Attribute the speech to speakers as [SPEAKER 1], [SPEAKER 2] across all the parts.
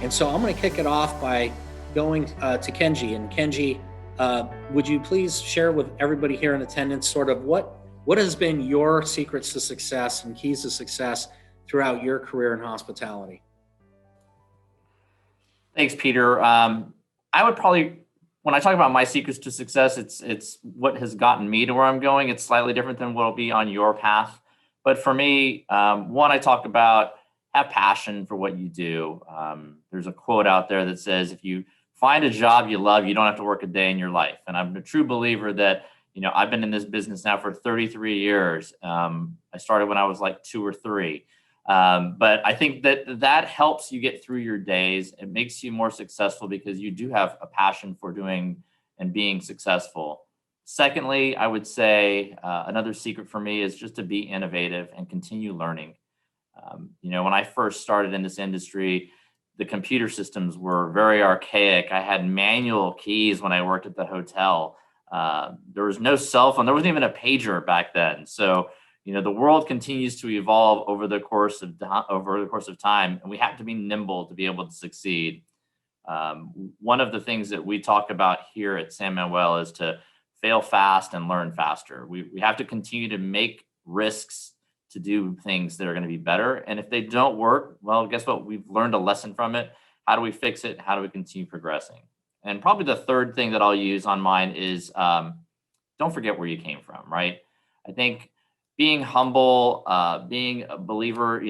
[SPEAKER 1] And so I'm going to kick it off by going to Kenji. And Kenji, would you please share with everybody here in attendance sort of what has been your secrets to success and keys to success throughout your career in hospitality?
[SPEAKER 2] Thanks, Peter. I would probably, when I talk about my secrets to success, it's what has gotten me to where I'm going. It's slightly different than what will be on your path. But for me, one, I talk about have passion for what you do. There's a quote out there that says, if you find a job you love, you don't have to work a day in your life. And I'm a true believer that, I've been in this business now for 33 years. I started when I was like 2 or 3. But I think that helps you get through your days. It makes you more successful because you do have a passion for doing and being successful. Secondly, I would say another secret for me is just to be innovative and continue learning. When I first started in this industry, the computer systems were very archaic. I had manual keys when I worked at the hotel. There was no cell phone. There wasn't even a pager back then. So, the world continues to evolve over the course of time, and we have to be nimble to be able to succeed. One of the things that we talk about here at San Manuel is to fail fast and learn faster. We have to continue to make risks to do things that are going to be better. And if they don't work, well, guess what? We've learned a lesson from it. How do we fix it? How do we continue progressing? And probably the third thing that I'll use on mine is don't forget where you came from, right? I think being humble, being a believer,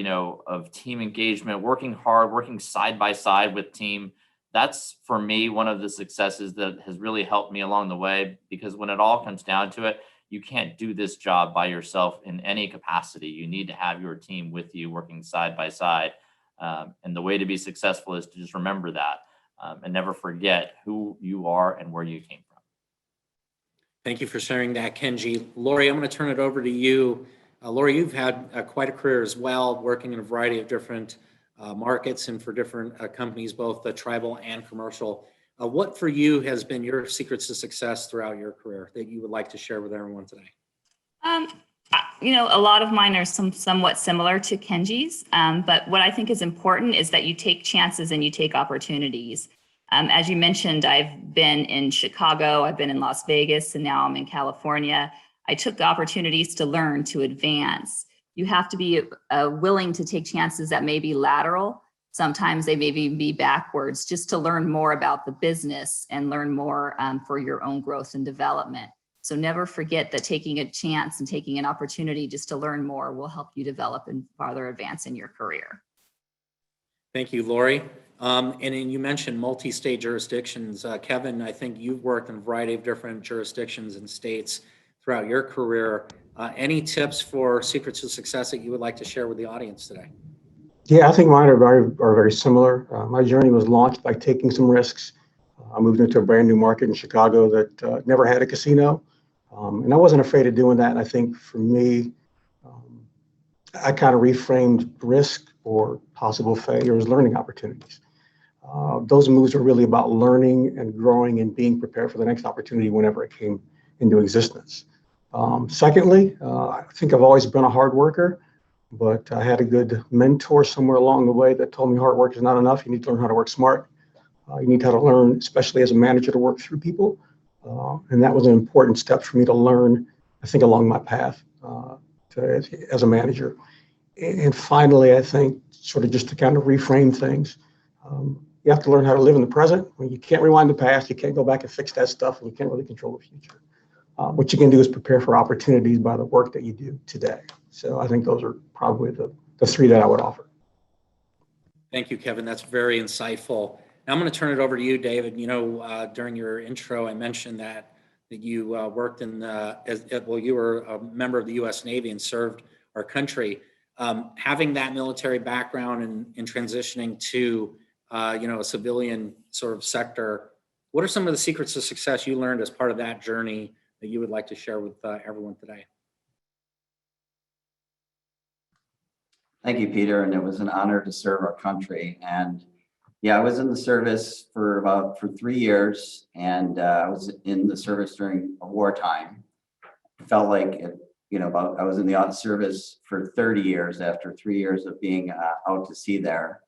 [SPEAKER 2] of team engagement, working hard, working side by side with team, that's for me one of the successes that has really helped me along the way, because when it all comes down to it, you can't do this job by yourself in any capacity. You need to have your team with you working side by side. And the way to be successful is to just remember that and never forget who you are and where you came from.
[SPEAKER 1] Thank you for sharing that, Kenji. Lori, I'm going to turn it over to you. Lori, you've had quite a career as well, working in a variety of different markets and for different companies, both tribal and commercial. What for you has been your secrets to success throughout your career that you would like to share with everyone today?
[SPEAKER 3] A lot of mine are somewhat similar to Kenji's, but what I think is important is that you take chances and you take opportunities. As you mentioned, I've been in Chicago, I've been in Las Vegas, and now I'm in California. I took opportunities to learn, to advance. You have to be willing to take chances that may be lateral. Sometimes they may be backwards, just to learn more about the business and learn more for your own growth and development. So never forget that taking a chance and taking an opportunity just to learn more will help you develop and farther advance in your career.
[SPEAKER 1] Thank you, Lori. And then you mentioned multi-state jurisdictions. Kevin, I think you've worked in a variety of different jurisdictions and states throughout your career. Any tips for secrets to success that you would like to share with the audience today?
[SPEAKER 4] Yeah, I think mine are very similar. My journey was launched by taking some risks. I moved into a brand new market in Chicago that never had a casino. And I wasn't afraid of doing that. And I think for me, I kind of reframed risk or possible failure as learning opportunities. Those moves are really about learning and growing and being prepared for the next opportunity whenever it came into existence. Secondly, I think I've always been a hard worker, but I had a good mentor somewhere along the way that told me hard work is not enough. You need to learn how to work smart. You need how to learn, especially as a manager, to work through people. And that was an important step for me to learn, I think, along my path as a manager. And finally, I think sort of just to kind of reframe things, you have to learn how to live in the present. When you can't rewind the past, you can't go back and fix that stuff, and you can't really control the future. What you can do is prepare for opportunities by the work that you do today. So I think those are probably the three that I would offer.
[SPEAKER 1] Thank you, Kevin. That's very insightful. Now I'm going to turn it over to you, David. During your intro, I mentioned that you worked in you were a member of the U.S. Navy and served our country. Having that military background and transitioning to a civilian sort of sector, what are some of the secrets to success you learned as part of that journey that you would like to share with everyone today?
[SPEAKER 5] Thank you, Peter, and it was an honor to serve our country. And yeah, I was in the service for 3 years, and I was in the service during wartime. It felt like I was in the service for 30 years after 3 years of being out to sea there.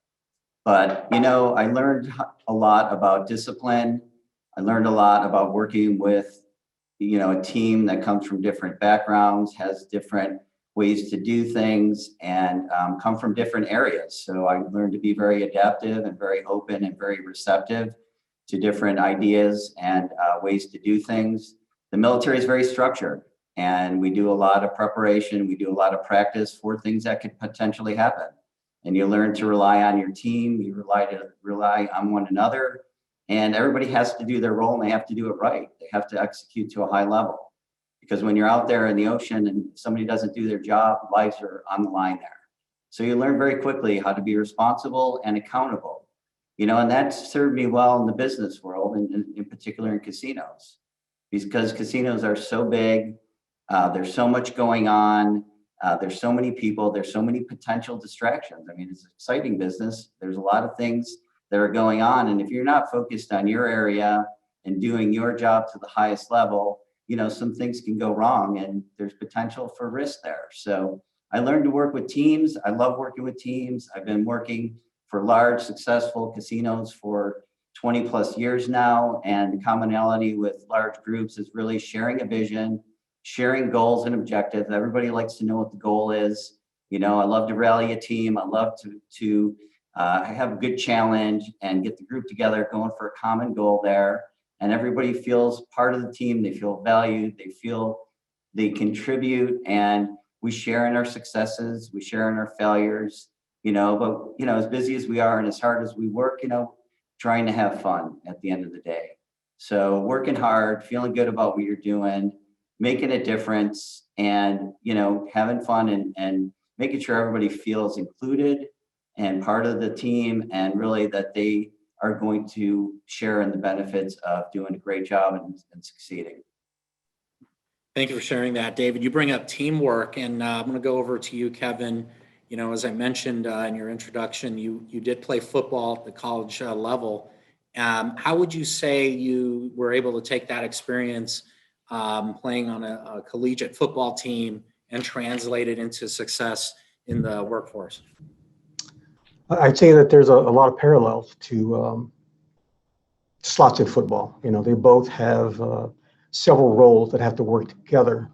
[SPEAKER 5] But, I learned a lot about discipline. I learned a lot about working with, a team that comes from different backgrounds, has different ways to do things, and come from different areas. So I learned to be very adaptive and very open and very receptive to different ideas and ways to do things. The military is very structured, and we do a lot of preparation. We do a lot of practice for things that could potentially happen. And you learn to rely on your team. You rely on one another, and everybody has to do their role, and they have to do it right. They have to execute to a high level, because when you're out there in the ocean and somebody doesn't do their job, lives are on the line there. So you learn very quickly how to be responsible and accountable. And that served me well in the business world, and in particular in casinos, because casinos are so big. There's so much going on. There's so many people. There's so many potential distractions. I mean, it's an exciting business. There's a lot of things that are going on. And if you're not focused on your area and doing your job to the highest level, some things can go wrong, and there's potential for risk there. So I learned to work with teams. I love working with teams. I've been working for large, successful casinos for 20 plus years now. And the commonality with large groups is really sharing a vision, sharing goals and objectives. Everybody likes to know what the goal is. I love to rally a team. I love to have a good challenge and get the group together going for a common goal there. And everybody feels part of the team. They feel valued. They feel they contribute, and we share in our successes. We share in our failures, but, as busy as we are and as hard as we work, trying to have fun at the end of the day. So working hard, feeling good about what you're doing, making a difference, and, having fun and making sure everybody feels included and part of the team, and really that they are going to share in the benefits of doing a great job and succeeding.
[SPEAKER 1] Thank you for sharing that, David. You bring up teamwork, and I'm going to go over to you, Kevin. As I mentioned in your introduction, you did play football at the college level. How would you say you were able to take that experience playing on a collegiate football team and translate it into success in the workforce?
[SPEAKER 4] I'd say that there's a lot of parallels to slots in football. They both have several roles that have to work together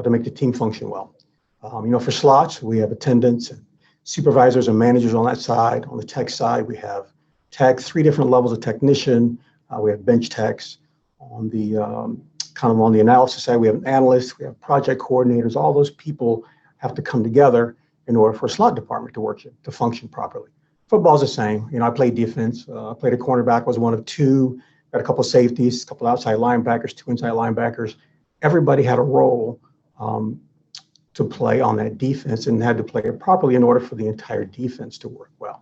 [SPEAKER 4] to make the team function well. For slots, we have attendants and supervisors and managers on that side. On the tech side, we have tech, 3 different levels of technician. We have bench techs. On the on the analysis side, we have an analyst, we have project coordinators. All those people have to come together in order for a slot department to function properly. Football's the same. I played defense. I played a cornerback, was one of 2. Got a couple of safeties, a couple of outside linebackers, 2 inside linebackers. Everybody had a role to play on that defense, and had to play it properly in order for the entire defense to work well.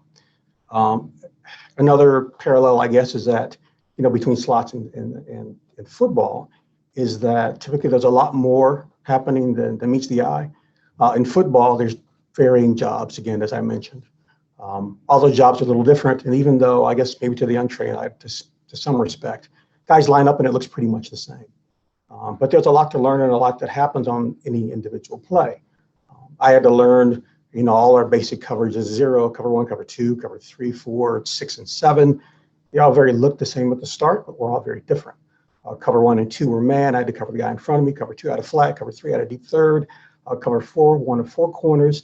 [SPEAKER 4] Another parallel, I guess, is that between slots and football is that typically there's a lot more happening than meets the eye. In football, there's varying jobs, again, as I mentioned. All those jobs are a little different, and even though I guess maybe to the untrained eye, to some respect, guys line up and it looks pretty much the same. But there's a lot to learn and a lot that happens on any individual play. I had to learn, all our basic coverages: 0, cover 1, cover 2, cover 3, 4, 6, and 7. They all look the same at the start, but we're all very different. Cover 1 and 2 were man. I had to cover the guy in front of me. Cover 2 had a flat. Cover 3 had a deep third. Cover 4, 1 of 4 corners.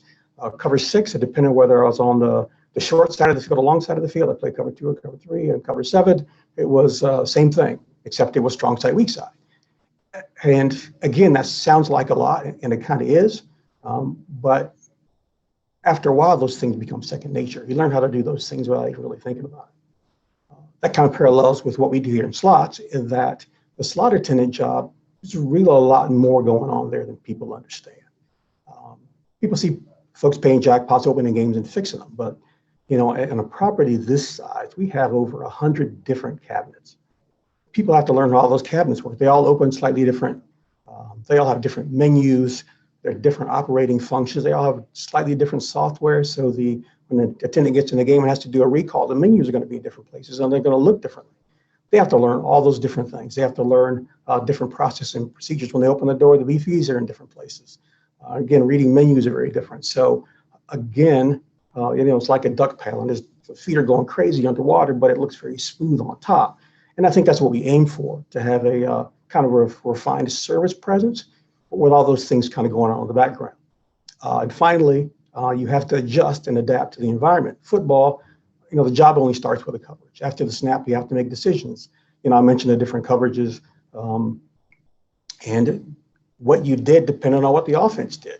[SPEAKER 4] Cover 6, it depended on whether I was on the short side of the field, the long side of the field. I played cover 2 or cover 3, and cover 7. It was same thing, except it was strong side, weak side. And again, that sounds like a lot, and it kind of is. But after a while, those things become second nature. You learn how to do those things without even really thinking about it. That kind of parallels with what we do here in slots, in that the slot attendant job, there's really a lot more going on there than people understand. People see folks paying jackpots, opening games, and fixing them. But, on a property this size, we have over 100 different cabinets. People have to learn how all those cabinets work. They all open slightly different. They all have different menus. They're different operating functions. They all have slightly different software. So when the attendant gets in the game and has to do a recall, the menus are going to be in different places, and they're going to look differently. They have to learn all those different things. They have to learn different processes and procedures. When they open the door, the BFEs are in different places. Again, reading menus are very different. So again, it's like a duck pail, and there's The feet are going crazy underwater, but it looks very smooth on top. And I think that's what we aim for, to have a kind of refined service presence, but with all those things kind of going on in the background. And finally, you have to adjust and adapt to the environment. Football, the job only starts with a coverage. After the snap, you have to make decisions. I mentioned the different coverages, and what you did depended on what the offense did.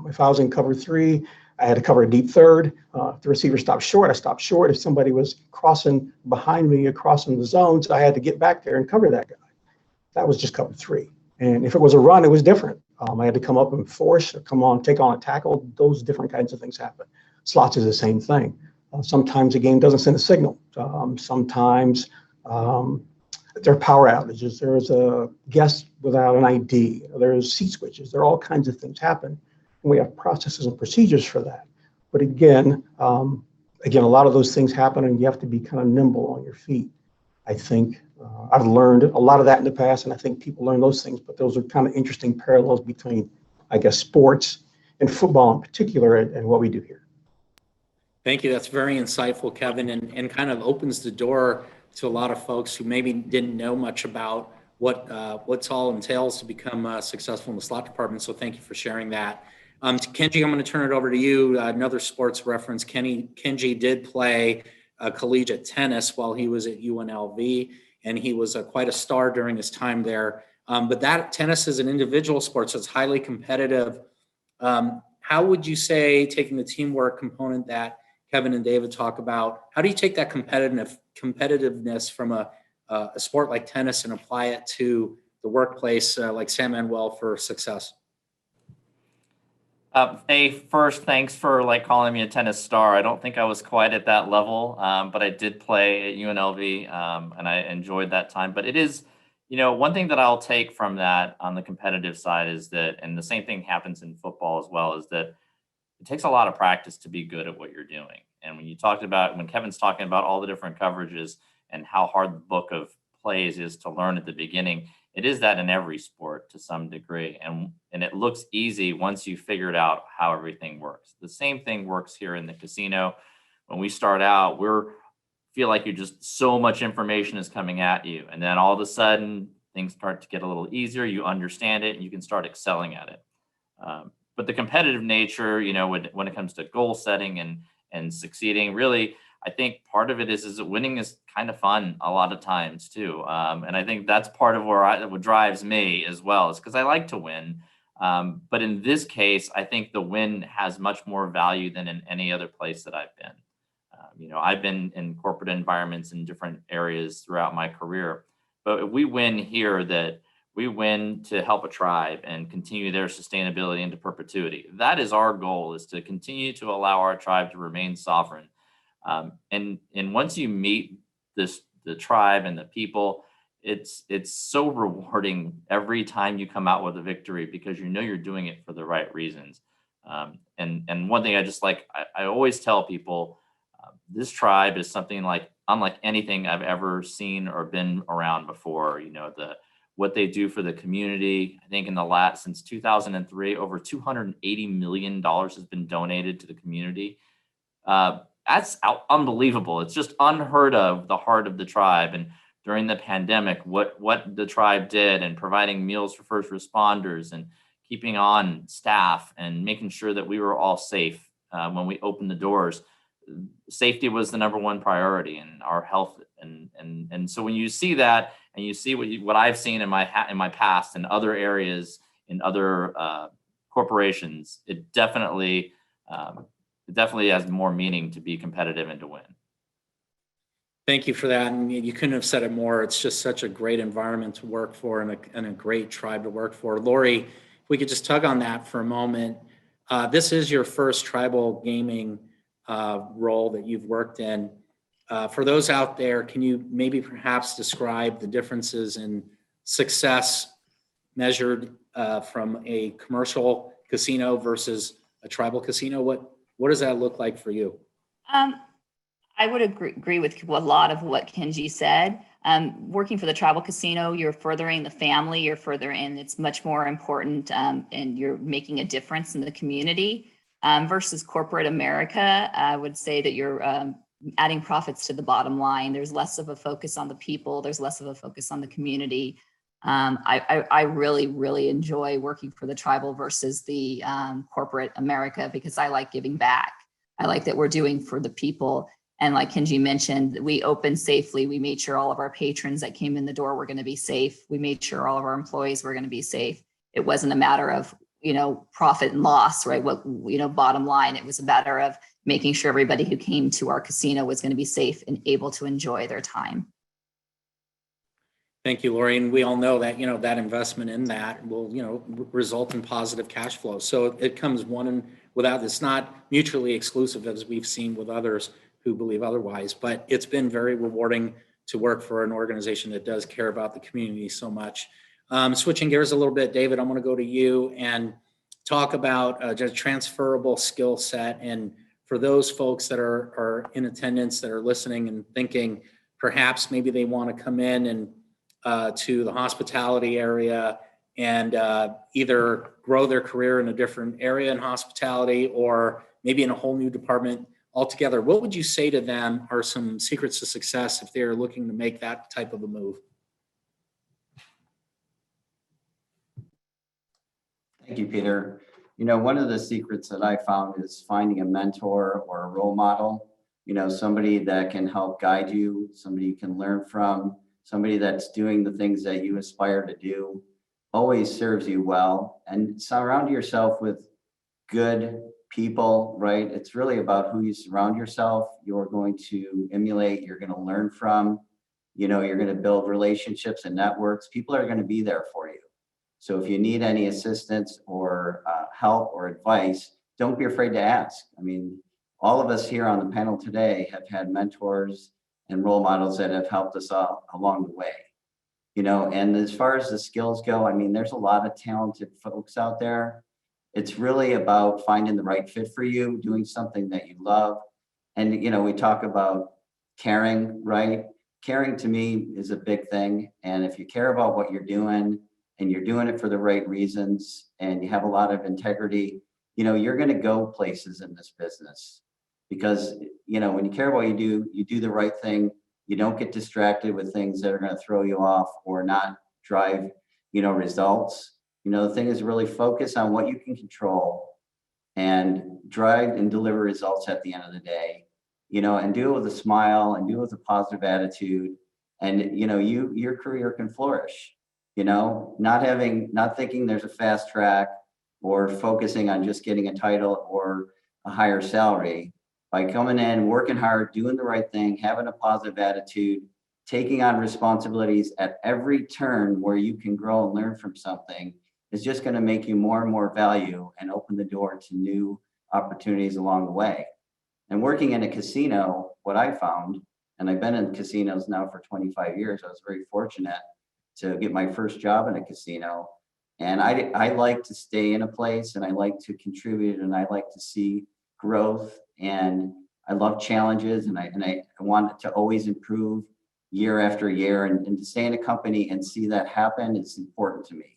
[SPEAKER 4] If I was in cover 3, I had to cover a deep third. If the receiver stopped short, I stopped short. If somebody was crossing behind me, crossing the zones, I had to get back there and cover that guy. That was just cover 3. And if it was a run, it was different. I had to come up and force or take on a tackle. Those different kinds of things happen. Slots is the same thing. Sometimes the game doesn't send a signal. Sometimes there are power outages. There's a guest without an ID. There's seat switches. There are all kinds of things happen. And we have processes and procedures for that. But again, a lot of those things happen, and you have to be kind of nimble on your feet. I think I've learned a lot of that in the past, and I think people learn those things. But those are kind of interesting parallels between, I guess, sports and football in particular, and what we do here.
[SPEAKER 1] Thank you. That's very insightful, Kevin, and kind of opens the door to a lot of folks who maybe didn't know much about what's all entails to become successful in the slot department. So thank you for sharing that. Kenji, I'm going to turn it over to you. Another sports reference. Kenji did play collegiate tennis while he was at UNLV, and he was quite a star during his time there. But that tennis is an individual sport, so it's highly competitive. How would you say, taking the teamwork component that Kevin and David talk about, how do you take that competitiveness from a sport like tennis and apply it to the workplace like San Manuel for success?
[SPEAKER 2] First, thanks for calling me a tennis star. I don't think I was quite at that level, but I did play at UNLV, and I enjoyed that time. But it is, one thing that I'll take from that on the competitive side is that, and the same thing happens in football as well, is that it takes a lot of practice to be good at what you're doing. And when Kevin's talking about all the different coverages and how hard the book of plays is to learn at the beginning, it is that in every sport to some degree. And it looks easy once you figured out how everything works. The same thing works here in the casino. When we start out, feel like so much information is coming at you. And then all of a sudden things start to get a little easier. You understand it and you can start excelling at it. But the competitive nature, when it comes to goal setting and succeeding, really, I think part of it is that winning is kind of fun a lot of times too. And I think that's part of what drives me as well, is because I like to win. But in this case, I think the win has much more value than in any other place that I've been. I've been in corporate environments in different areas throughout my career, but if we win here, that we win to help a tribe and continue their sustainability into perpetuity. That is our goal, is to continue to allow our tribe to remain sovereign. And once you meet the tribe and the people, it's so rewarding every time you come out with a victory, because you're doing it for the right reasons. And one thing I always tell people, this tribe is something unlike anything I've ever seen or been around before. What they do for the community. I think since 2003, over $280 million has been donated to the community. That's unbelievable. It's just unheard of, the heart of the tribe. And during the pandemic, what the tribe did, and providing meals for first responders and keeping on staff and making sure that we were all safe when we opened the doors. Safety was the number one priority, and our health. And so when you see that, and you see what I've seen in my past in other areas, in other corporations, it definitely has more meaning to be competitive and to win.
[SPEAKER 1] Thank you for that. And you couldn't have said it more. It's just such a great environment to work for, and a great tribe to work for. Lori, if we could just tug on that for a moment. This is your first tribal gaming role that you've worked in. For those out there, can you maybe perhaps describe the differences in success measured from a commercial casino versus a tribal casino? What does that look like for you?
[SPEAKER 3] I would agree with a lot of what Kenji said. Working for the tribal casino, you're furthering the family, it's much more important, and you're making a difference in the community. Versus corporate America, I would say that you're adding profits to the bottom line. There's less of a focus on the people. There's less of a focus on the community. I really, really enjoy working for the tribal versus the corporate America, because I like giving back. I like that we're doing for the people. And like Kenji mentioned, we opened safely. We made sure all of our patrons that came in the door were going to be safe. We made sure all of our employees were going to be safe. It wasn't a matter of, profit and loss, right? Bottom line, it was a matter of making sure everybody who came to our casino was going to be safe and able to enjoy their time.
[SPEAKER 1] Thank you, Lori. And we all know that, that investment in that will, result in positive cash flow. So it comes one and without, it's not mutually exclusive as we've seen with others who believe otherwise, but it's been very rewarding to work for an organization that does care about the community so much. Switching gears a little bit, David, I'm going to go to you and talk about just transferable skill set. And for those folks that are in attendance that are listening and thinking, perhaps maybe they want to come in and to the hospitality area and either grow their career in a different area in hospitality or maybe in a whole new department altogether. What would you say to them are some secrets to success if they're looking to make that type of a move?
[SPEAKER 5] Thank you, Peter. One of the secrets that I found is finding a mentor or a role model, somebody that can help guide you, somebody you can learn from, somebody that's doing the things that you aspire to do, always serves you well. And surround yourself with good people, right? It's really about who you surround yourself. You're going to emulate, you're going to learn from, you're going to build relationships and networks. People are going to be there for you. So if you need any assistance or help or advice, don't be afraid to ask. I mean, all of us here on the panel today have had mentors and role models that have helped us all along the way. And as far as the skills go, I mean, there's a lot of talented folks out there. It's really about finding the right fit for you, doing something that you love. And, we talk about caring, right? Caring to me is a big thing. And if you care about what you're doing and you're doing it for the right reasons and you have a lot of integrity, you're going to go places in this business. Because, when you care about what you do the right thing. You don't get distracted with things that are going to throw you off or not drive, results. The thing is really focus on what you can control and drive and deliver results at the end of the day, and do it with a smile and do it with a positive attitude. And, your career can flourish, not thinking there's a fast track or focusing on just getting a title or a higher salary. By coming in, working hard, doing the right thing, having a positive attitude, taking on responsibilities at every turn where you can grow and learn from something is just going to make you more and more value and open the door to new opportunities along the way. And working in a casino, what I found, and I've been in casinos now for 25 years, I was very fortunate to get my first job in a casino. And I like to stay in a place and I like to contribute and I like to see growth. And I love challenges and I want to always improve year after year and to stay in a company and see that happen is important to me,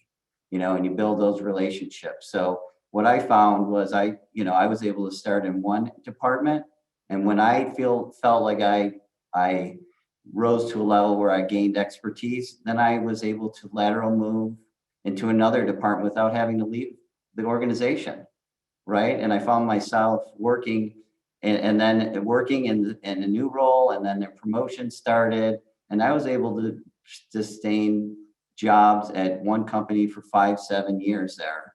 [SPEAKER 5] and you build those relationships. So what I found was I was able to start in one department. And when I felt like I rose to a level where I gained expertise, then I was able to lateral move into another department without having to leave the organization. Right. And I found myself working and then working in a new role, and then the promotion started. And I was able to sustain jobs at one company for 5-7 years there.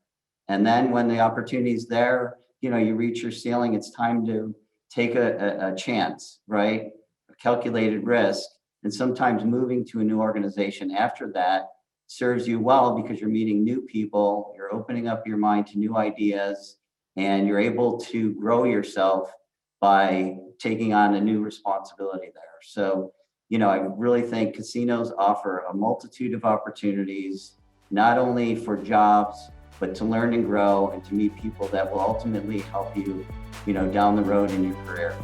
[SPEAKER 5] And then when the opportunity's there, you reach your ceiling, it's time to take a chance, right? A calculated risk. And sometimes moving to a new organization after that serves you well because you're meeting new people, you're opening up your mind to new ideas, and you're able to grow yourself by taking on a new responsibility there. So, I really think casinos offer a multitude of opportunities, not only for jobs, but to learn and grow and to meet people that will ultimately help you, down the road in your career.